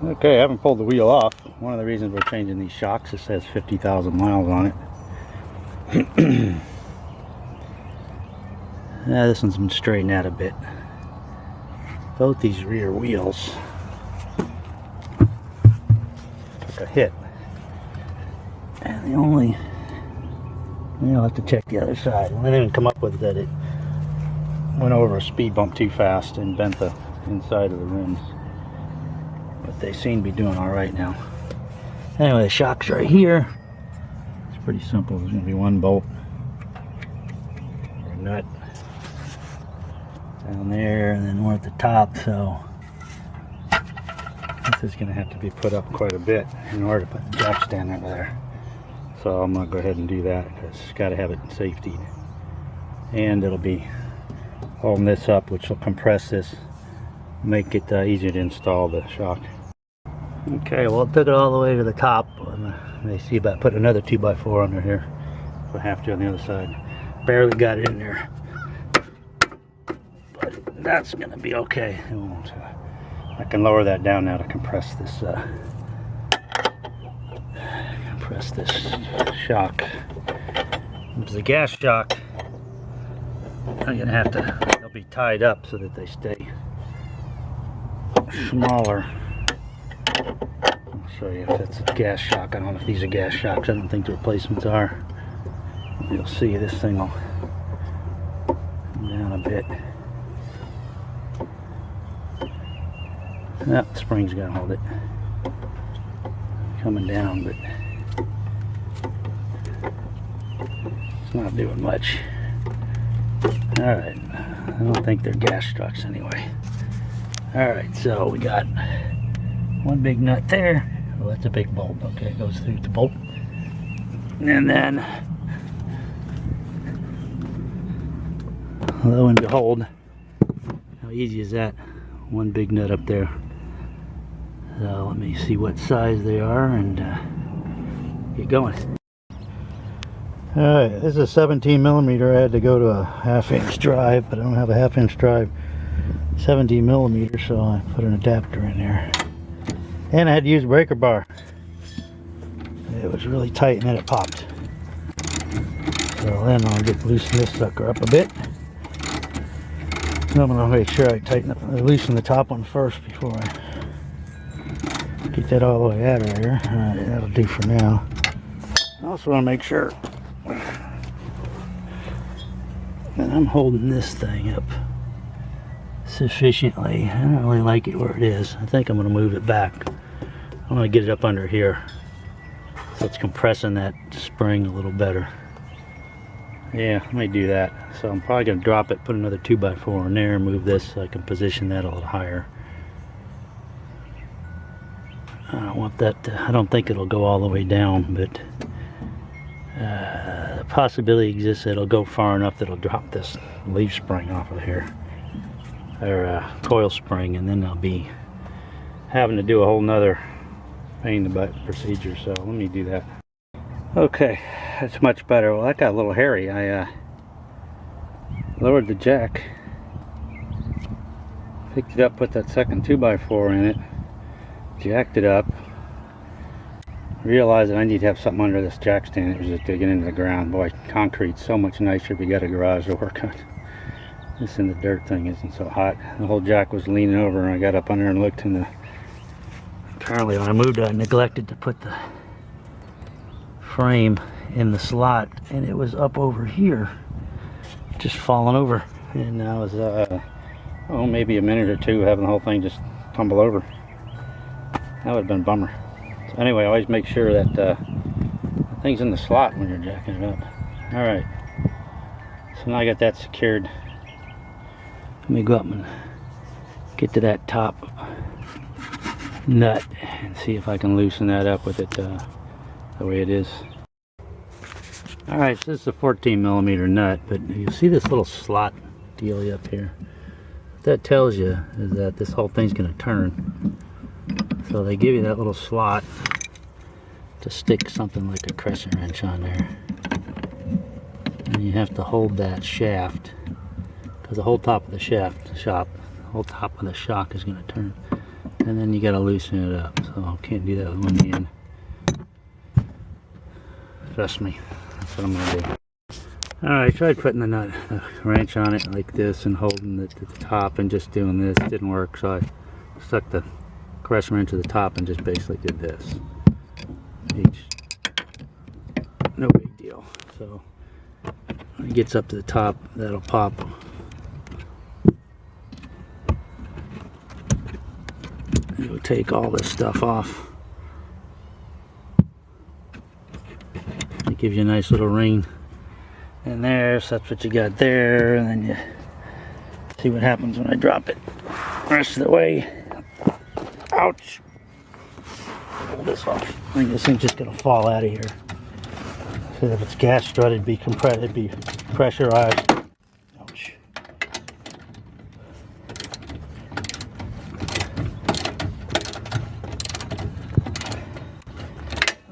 Okay, I haven't pulled the wheel off. One of the reasons we're changing these shocks, it says 50,000 miles on it. Yeah, this one's been straightened out a bit. Both these rear wheels took a hit. And I'll have to check the other side. I didn't come up with that it went over a speed bump too fast and bent the inside of the rims. But they seem to be doing alright now. Anyway, the shock's right here. It's pretty simple. There's going to be one bolt or nut down there and then one at the top. So this is going to have to be put up quite a bit in order to put the jack stand under there. So I'm going to go ahead and do that because it's got to have it safety. And it'll be holding this up, which will compress this, make it easier to install the shock. Okay, well, it took it all the way to the top. I may see about putting another 2x4 under here if I have to on the other side. Barely got it in there, but that's gonna be okay. It won't. I can lower that down now to compress this shock. It's a gas shock. I'm gonna have to. They'll be tied up so that they stay smaller. I'll show you if it's a gas shock. I don't know if these are gas shocks. I don't think the replacements are. You'll see this thing will come down a bit. Yeah, the spring's gonna hold it. Coming down, but it's not doing much. Alright, I don't think they're gas shocks anyway. Alright, so we got one big nut there. Well, that's a big bolt. Okay, it goes through the bolt. And then, lo and behold, how easy is that? One big nut up there. So let me see what size they are and get going. Alright, this is a 17 millimeter. I had to go to a 1/2 inch drive, but I don't have a 1/2 inch drive. 17 millimeter, so I put an adapter in there. And I had to use a breaker bar. It was really tight and then it popped. So then I'll loosen this sucker up a bit. I'm gonna make sure I loosen the top one first before I get that all the way out of here. Alright, that'll do for now. I also want to make sure that I'm holding this thing up sufficiently. I don't really like it where it is. I think I'm going to move it back. I'm going to get it up under here so it's compressing that spring a little better. Yeah, I may do that. So I'm probably going to drop it, put another 2x4 in there, move this so I can position that a little higher. I don't want that to, I don't think it'll go all the way down, but the possibility exists that it'll go far enough that it'll drop this leaf spring off of here, or coil spring, and then I'll be having to do a whole nother pain in the butt procedure. So let me do that. Okay, that's much better. Well, that got a little hairy. I lowered the jack, picked it up, put that second 2x4 in it, jacked it up, realized that I need to have something under this jack stand. It was just digging into the ground. Boy, concrete's so much nicer if you got a garage to work on. This in the dirt thing isn't so hot. The whole jack was leaning over and I got up under and looked, and apparently when I moved I neglected to put the frame in the slot, and it was up over here just falling over, and I was oh, maybe a minute or two having the whole thing just tumble over. That would have been a bummer. So anyway, always make sure that the thing's in the slot when you're jacking it up. Alright, so now I got that secured. Let me go up and get to that top nut and see if I can loosen that up with it the way it is. Alright, so this is a 14 millimeter nut, but you see this little slot dealy up here? What that tells you is that this whole thing's going to turn. So they give you that little slot to stick something like a crescent wrench on there. And you have to hold that shaft, because the whole top of the the whole top of the shock is going to turn. and then you got to loosen it up. So I can't do that with one hand. Trust me, that's what I'm gonna do. Alright, I tried putting the wrench on it like this and holding it to the top and just doing this. It didn't work, so I stuck the compression wrench to the top and just basically did this. No big deal. So when it gets up to the top, that'll pop. It'll take all this stuff off. It gives you a nice little ring in there, so that's what you got there, and then you see what happens when I drop it the rest of the way. Ouch! Pull this off. I think this thing's just gonna fall out of here. So if it's gas strut, it'd be compressed, it'd be pressurized. Ouch.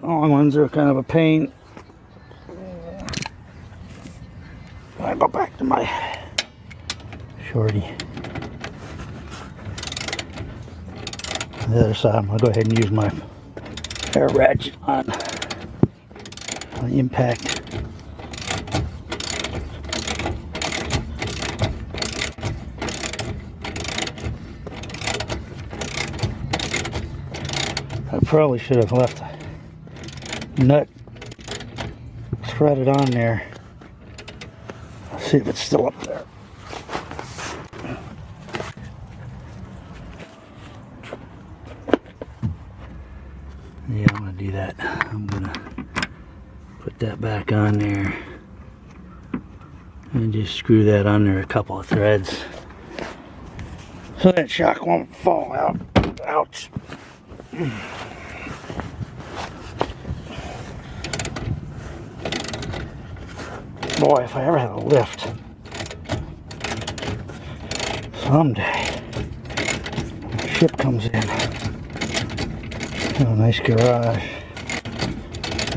Long ones are kind of a pain. I go back to my shorty. On the other side, I'm gonna go ahead and use my air ratchet on the impact. I probably should have left a nut threaded on there. See if it's still up there. Yeah, I'm gonna do that. I'm gonna put that back on there and just screw that under a couple of threads so that shock won't fall out. Ouch. Boy, if I ever had a lift someday, when the ship comes in, a nice garage,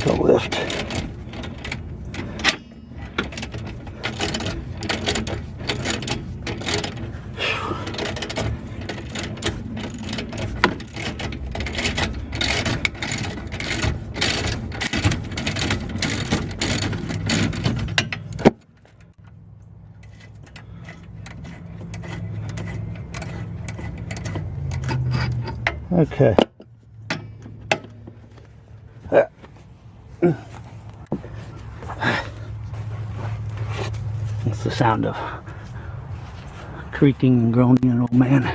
the lift. Okay. That's the sound of creaking and groaning an old man.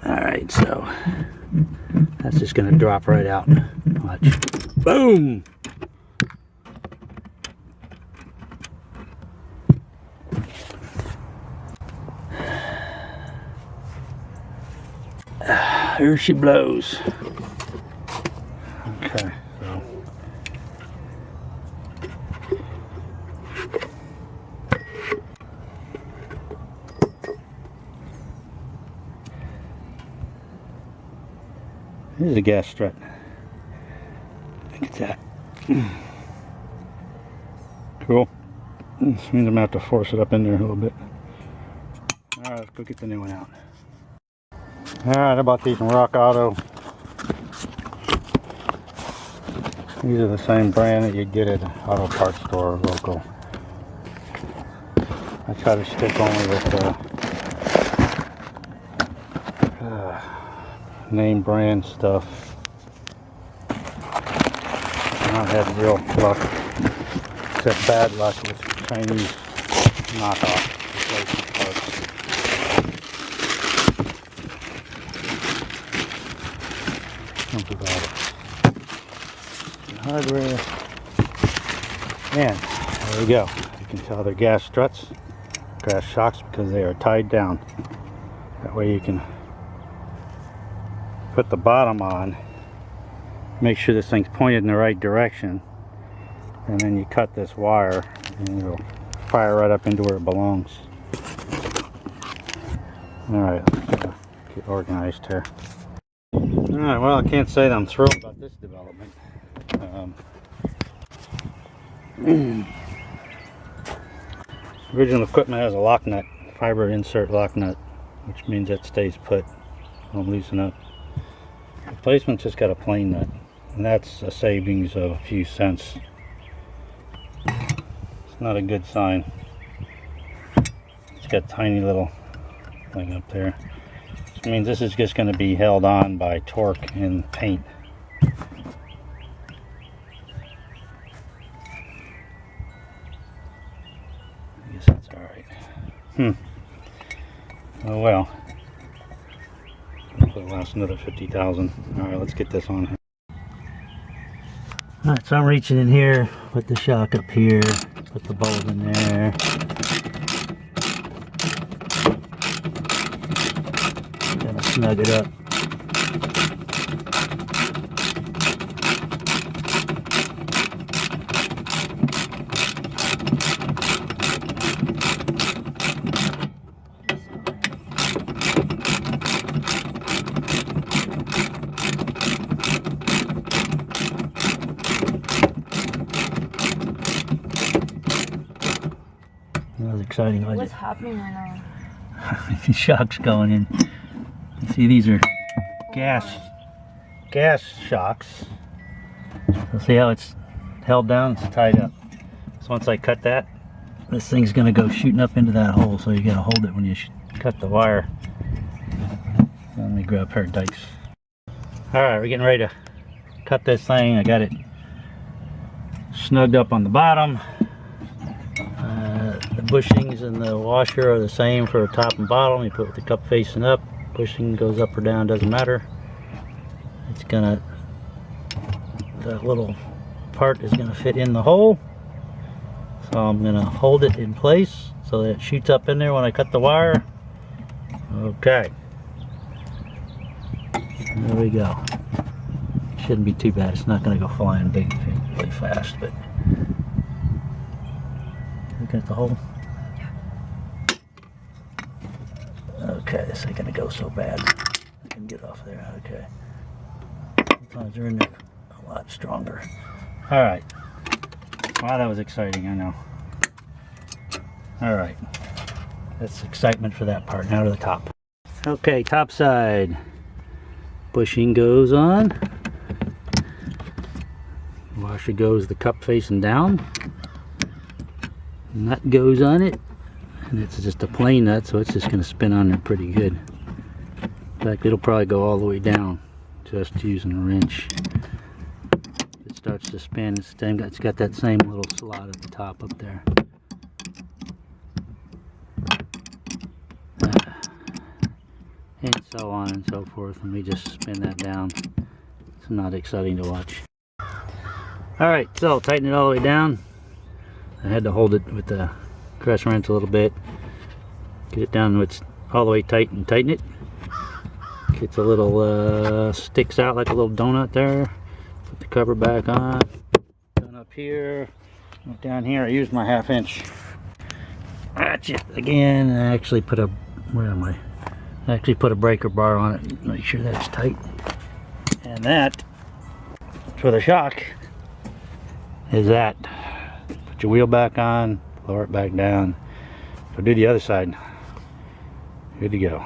Alright, so that's just going to drop right out. Watch. Boom! Here she blows. Okay, so here's a gas strut. Look at that. Cool. This means I'm gonna have to force it up in there a little bit. Alright, let's go get the new one out. Alright, I bought these from Rock Auto. These are the same brand that you'd get at an auto parts store local. I try to stick only with name brand stuff. I've had real luck, except bad luck with Chinese knockoff replacement parts. Hardware, and there we go. You can tell they're gas struts, gas shocks, because they are tied down. That way you can put the bottom on, make sure this thing's pointed in the right direction, and then you cut this wire and it'll fire right up into where it belongs. Alright, let's get organized here. Alright, well, I can't say that I'm thrilled about this development. Original equipment has a lock nut, fiber insert lock nut, which means that stays put will loosen up. Replacement's just got a plain nut, and that's a savings of a few cents. It's not a good sign. It's got a tiny little thing up there. Which means this is just going to be held on by torque and paint. I guess that's alright. Oh well. It'll last another 50,000. Alright, let's get this on. Alright, so I'm reaching in here, put the shock up here, put the bulb in there. Gonna snug it up. That was exciting. What's happening right now? The shock's going in. You see, these are gas shocks. So see how it's held down? It's tied up. So once I cut that, this thing's gonna go shooting up into that hole. So you gotta hold it when you cut the wire. Let me grab a pair of dikes. All right, we're getting ready to cut this thing. I got it snugged up on the bottom. The bushings and the washer are the same for top and bottom. You put the cup facing up. Bushing goes up or down, doesn't matter. It's gonna, that little part is gonna fit in the hole. So I'm gonna hold it in place so that it shoots up in there when I cut the wire. Okay. There we go. Shouldn't be too bad. It's not gonna go flying big really fast, but look at the hole. Okay, this ain't gonna go so bad. I can get off there. Okay. Sometimes they're in there a lot stronger. All right. Wow, that was exciting. I know. All right. That's excitement for that part. Now to the top. Okay, top side. Bushing goes on. Washer goes the cup facing down. Nut goes on it. And it's just a plain nut, so it's just going to spin on there pretty good. In fact, it'll probably go all the way down just using a wrench. It starts to spin. It's got that same little slot at the top up there. And so on and so forth. Let me just spin that down. It's not exciting to watch. Alright, so tighten it all the way down. I had to hold it with the press wrench a little bit, get it down it's all the way tight and tighten it. Gets a little sticks out like a little donut there. Put the cover back on. Down up here, down here. I used my 1/2 inch ratchet again. I actually put a I actually put a breaker bar on it. Make sure that's tight. And that for the shock is that. Put your wheel back on. Lower it back down. So do the other side. Good to go.